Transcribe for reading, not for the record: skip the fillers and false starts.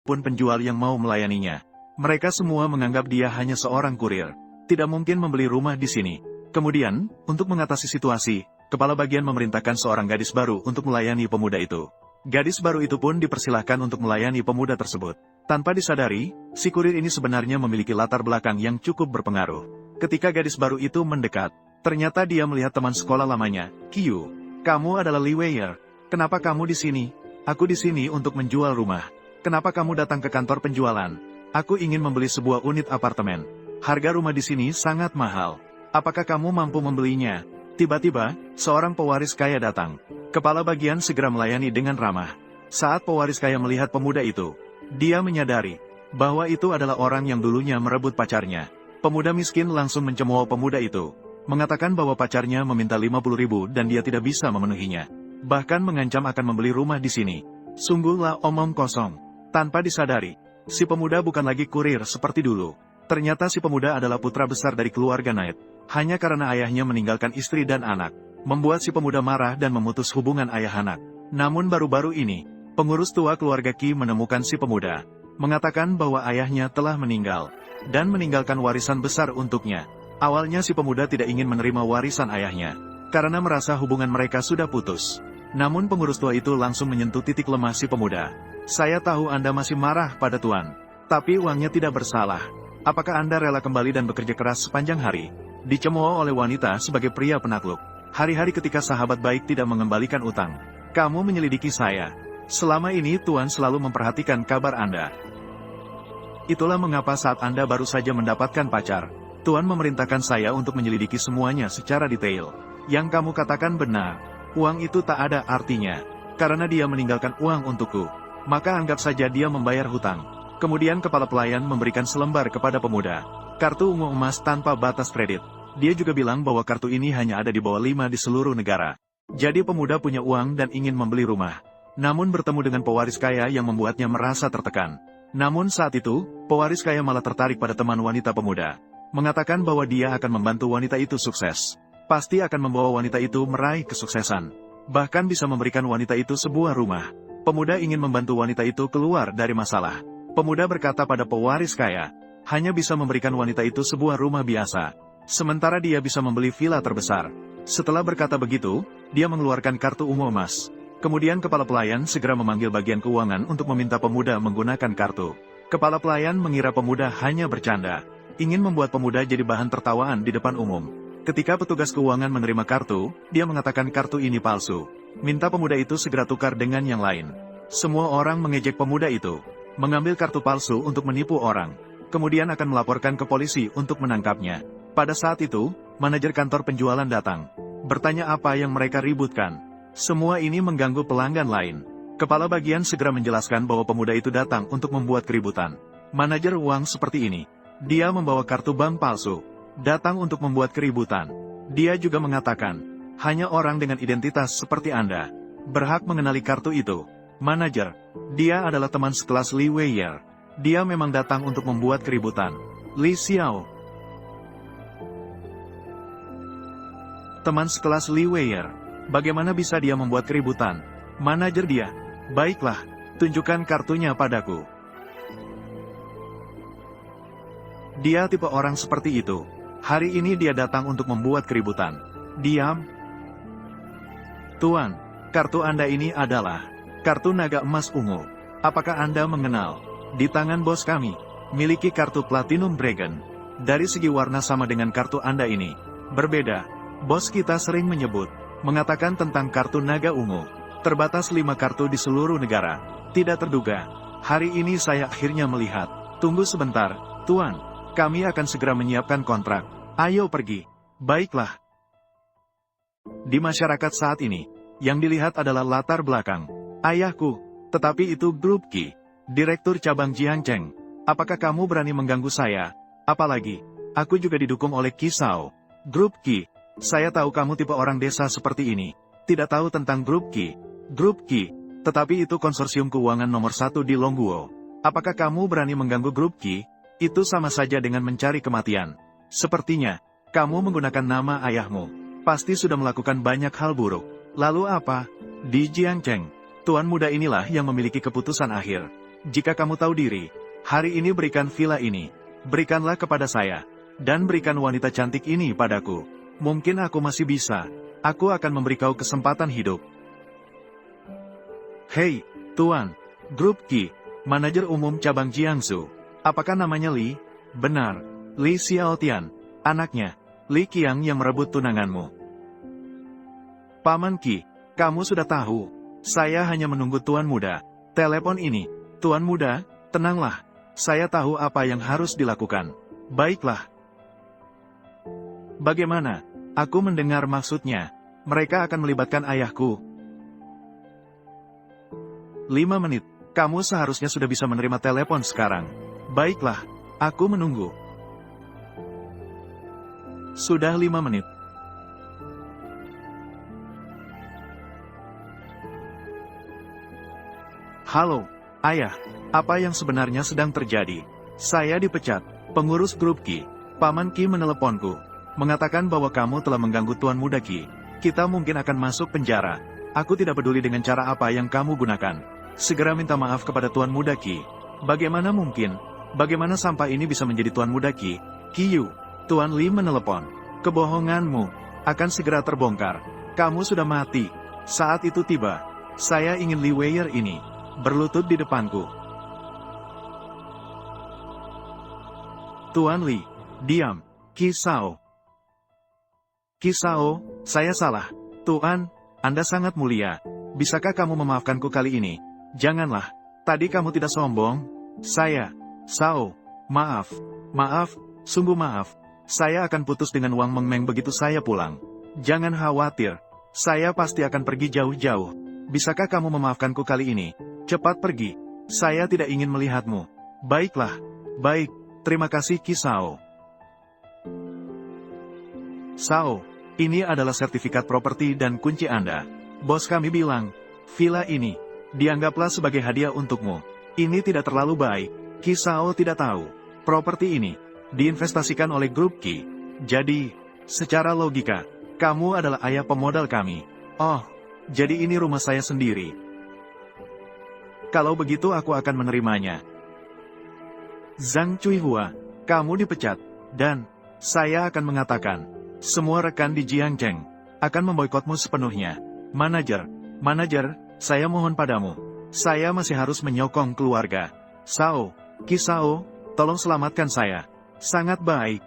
pun penjual yang mau melayaninya. Mereka semua menganggap dia hanya seorang kurir. Tidak mungkin membeli rumah di sini. Kemudian, untuk mengatasi situasi, kepala bagian memerintahkan seorang gadis baru untuk melayani pemuda itu. Gadis baru itu pun dipersilahkan untuk melayani pemuda tersebut. Tanpa disadari, si kurir ini sebenarnya memiliki latar belakang yang cukup berpengaruh. Ketika gadis baru itu mendekat, ternyata dia melihat teman sekolah lamanya, Kyu. Kamu adalah Li Weier. Kenapa kamu di sini? Aku di sini untuk menjual rumah. Kenapa kamu datang ke kantor penjualan? Aku ingin membeli sebuah unit apartemen. Harga rumah di sini sangat mahal. Apakah kamu mampu membelinya? Tiba-tiba, seorang pewaris kaya datang. Kepala bagian segera melayani dengan ramah. Saat pewaris kaya melihat pemuda itu, dia menyadari bahwa itu adalah orang yang dulunya merebut pacarnya. Pemuda miskin langsung mencemooh pemuda itu, mengatakan bahwa pacarnya meminta 50.000 dan dia tidak bisa memenuhinya. Bahkan mengancam akan membeli rumah di sini. Sungguhlah omong kosong. Tanpa disadari, si pemuda bukan lagi kurir seperti dulu. Ternyata si pemuda adalah putra besar dari keluarga Knight. Hanya karena ayahnya meninggalkan istri dan anak, membuat si pemuda marah dan memutus hubungan ayah anak. Namun baru-baru ini, pengurus tua keluarga Qi menemukan si pemuda, mengatakan bahwa ayahnya telah meninggal, dan meninggalkan warisan besar untuknya. Awalnya si pemuda tidak ingin menerima warisan ayahnya, karena merasa hubungan mereka sudah putus. Namun pengurus tua itu langsung menyentuh titik lemah si pemuda. Saya tahu Anda masih marah pada Tuan, tapi uangnya tidak bersalah. Apakah Anda rela kembali dan bekerja keras sepanjang hari? Dicemooh oleh wanita sebagai pria penakluk. Hari-hari ketika sahabat baik tidak mengembalikan utang. Kamu menyelidiki saya. Selama ini Tuan selalu memperhatikan kabar Anda. Itulah mengapa saat Anda baru saja mendapatkan pacar, Tuan memerintahkan saya untuk menyelidiki semuanya secara detail. Yang kamu katakan benar. Uang itu tak ada artinya. Karena dia meninggalkan uang untukku. Maka anggap saja dia membayar hutang. Kemudian kepala pelayan memberikan selembar kepada pemuda. Kartu ungu emas tanpa batas kredit. Dia juga bilang bahwa kartu ini hanya ada di bawah 5 di seluruh negara. Jadi pemuda punya uang dan ingin membeli rumah. Namun bertemu dengan pewaris kaya yang membuatnya merasa tertekan. Namun saat itu, pewaris kaya malah tertarik pada teman wanita pemuda. Mengatakan bahwa dia akan membantu wanita itu sukses. Pasti akan membawa wanita itu meraih kesuksesan. Bahkan bisa memberikan wanita itu sebuah rumah. Pemuda ingin membantu wanita itu keluar dari masalah. Pemuda berkata pada pewaris kaya, hanya bisa memberikan wanita itu sebuah rumah biasa. Sementara dia bisa membeli villa terbesar. Setelah berkata begitu, dia mengeluarkan kartu ungu emas. Kemudian kepala pelayan segera memanggil bagian keuangan untuk meminta pemuda menggunakan kartu. Kepala pelayan mengira pemuda hanya bercanda. Ingin membuat pemuda jadi bahan tertawaan di depan umum. Ketika petugas keuangan menerima kartu, dia mengatakan kartu ini palsu. Minta pemuda itu segera tukar dengan yang lain. Semua orang mengejek pemuda itu. Mengambil kartu palsu untuk menipu orang. Kemudian akan melaporkan ke polisi untuk menangkapnya. Pada saat itu, manajer kantor penjualan datang. Bertanya apa yang mereka ributkan. Semua ini mengganggu pelanggan lain. Kepala bagian segera menjelaskan bahwa pemuda itu datang untuk membuat keributan. Manajer uang seperti ini. Dia membawa kartu bank palsu. Datang untuk membuat keributan. Dia juga mengatakan, hanya orang dengan identitas seperti Anda berhak mengenali kartu itu. Manajer, dia adalah teman sekelas Li Weier. Dia memang datang untuk membuat keributan. Li Xiao. Teman sekelas Li Weier. Bagaimana bisa dia membuat keributan? Manajer dia. Baiklah, tunjukkan kartunya padaku. Dia tipe orang seperti itu. Hari ini dia datang untuk membuat keributan. Diam. Tuan, kartu Anda ini adalah kartu naga emas ungu. Apakah Anda mengenal? Di tangan bos kami, miliki kartu Platinum Dragon. Dari segi warna sama dengan kartu Anda ini. Berbeda, bos kita sering menyebut, mengatakan tentang kartu naga ungu. Terbatas 5 kartu di seluruh negara. Tidak terduga, hari ini saya akhirnya melihat. Tunggu sebentar, Tuan. Kami akan segera menyiapkan kontrak. Ayo pergi. Baiklah. Di masyarakat saat ini, yang dilihat adalah latar belakang. Ayahku, tetapi itu grup Qi. Direktur cabang Jiangcheng. Apakah kamu berani mengganggu saya? Apalagi, aku juga didukung oleh Qi Shao. Grup Qi. Saya tahu kamu tipe orang desa seperti ini. Tidak tahu tentang grup Qi. Grup Qi. Tetapi itu konsorsium keuangan nomor 1 di Longguo. Apakah kamu berani mengganggu grup Qi? Itu sama saja dengan mencari kematian. Sepertinya, kamu menggunakan nama ayahmu. Pasti sudah melakukan banyak hal buruk. Lalu apa? Di Jiangcheng, tuan muda inilah yang memiliki keputusan akhir. Jika kamu tahu diri, hari ini berikan villa ini. Berikanlah kepada saya. Dan berikan wanita cantik ini padaku. Mungkin aku masih bisa. Aku akan memberi kau kesempatan hidup. Hei, Tuan. Grup Qi, manajer umum cabang Jiangsu. Apakah namanya Li? Benar, Li Xiaotian, anaknya, Li Qiang yang merebut tunanganmu. Paman Qi, kamu sudah tahu. Saya hanya menunggu Tuan Muda. Telepon ini, Tuan Muda, tenanglah. Saya tahu apa yang harus dilakukan. Baiklah. Bagaimana? Aku mendengar maksudnya. Mereka akan melibatkan ayahku. 5 menit. Kamu seharusnya sudah bisa menerima telepon sekarang. Baiklah, aku menunggu. Sudah 5 menit. Halo, ayah. Apa yang sebenarnya sedang terjadi? Saya dipecat. Pengurus grup Qi, Paman Qi meneleponku. Mengatakan bahwa kamu telah mengganggu Tuan Muda Qi. Kita mungkin akan masuk penjara. Aku tidak peduli dengan cara apa yang kamu gunakan. Segera minta maaf kepada Tuan Muda Qi. Bagaimana mungkin? Bagaimana sampah ini bisa menjadi Tuan Muda Qi? Qiyu, Tuan Li menelepon. Kebohonganmu akan segera terbongkar. Kamu sudah mati. Saat itu tiba. Saya ingin Li Weier ini berlutut di depanku. Tuan Li, diam. Qi Sao. Qi Sao, saya salah. Tuan, Anda sangat mulia. Bisakah kamu memaafkanku kali ini? Janganlah. Tadi kamu tidak sombong. Saya, Sao, maaf. Maaf, sungguh maaf. Saya akan putus dengan Wang Mengmeng begitu saya pulang. Jangan khawatir. Saya pasti akan pergi jauh-jauh. Bisakah kamu memaafkanku kali ini? Cepat pergi. Saya tidak ingin melihatmu. Baiklah. Baik, terima kasih Qi Sao. Sao, ini adalah sertifikat properti dan kunci Anda. Bos kami bilang, villa ini dianggaplah sebagai hadiah untukmu. Ini tidak terlalu baik. Qi Sao tidak tahu. Properti ini diinvestasikan oleh grup Qi. Jadi, secara logika, kamu adalah ayah pemodal kami. Oh, jadi ini rumah saya sendiri. Kalau begitu aku akan menerimanya. Zhang Cuihua, kamu dipecat. Dan, saya akan mengatakan, semua rekan di Jiangcheng akan memboikotmu sepenuhnya. Manajer, saya mohon padamu. Saya masih harus menyokong keluarga. Sao, Qi Sao, tolong selamatkan saya. Sangat baik.